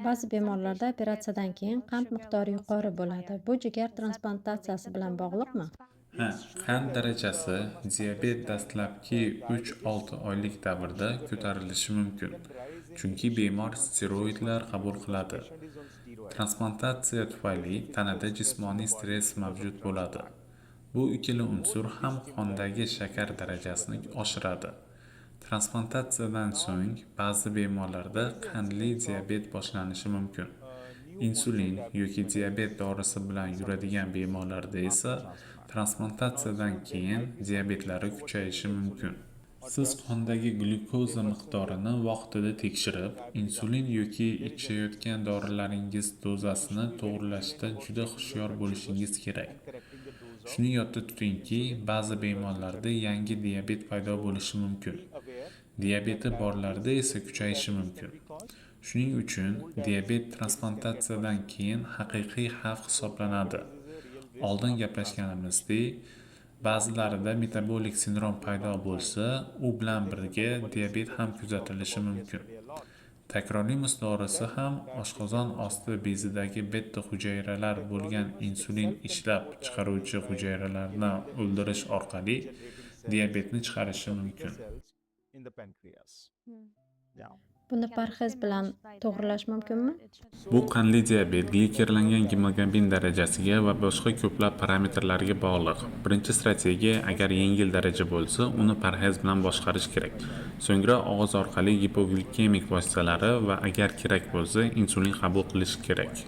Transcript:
Ba'zi bemorlarda operatsiyadan keyin qand miqdori yuqori bo'ladi. Bu jigar transplantatsiyasi bilan bog'liqmi? Ha, qand darajasi diabet dastlabki 3-6 oylik davrda ko'tarilishi mumkin, chunki bemor steroidlar qabul qiladi. Transplantatsiya tufayli tanada jismoniy stress mavjud bo'ladi. Bu ikkala unsur ham qondagi shakar darajasini oshiradi. Transplantatsiyadan so'ng ba'zi bemorlarda qandli diabet boshlanishi mumkin. Insulin yoki diabet dorisi bilan yuradigan bemorlarda esa transplantatsiyadan keyin diabetlari kuchayishi mumkin. Siz qondagi glyukoza miqdorini vaqtida tekshirib, insulin yoki ichayotgan dorilaringiz dozasini to'g'rilashda juda hushyor bo'lishingiz kerak. Shuni yodda tutingki, ba'zi bemorlarda yangi diabet paydo bo'lishi mumkin. Diabeti borlarda esa kuchayishi mumkin. Shuning uchun diabet transplantatsiyadan keyin haqiqiy xavf hisoblanadi. Oldin gaplashganimizdek, ba'zilarida metabolik sindrom paydo bo'lsa, u bilan birga diabet ham kuzatilishi mumkin. Takroriy mis dorisi ham oshqozon osti bezidagi beta hujayralar bo'lgan insulin ishlab chiqaruvchi hujayralarni o'ldirish orqali diabetni chiqarishi mumkin. Buni parhez bilan to'g'rilash mumkinmi? Bu qandli diabet glikerlangan gemoglobin darajasiga va boshqa ko'plab parametrlarga bog'liq. Birinchi strategiya, agar yengil daraja bo'lsa, uni parhez bilan boshqarish kerak. So'ngra og'iz orqali gipoglikemik vositalari va agar kerak bo'lsa, insulin qabul qilish kerak.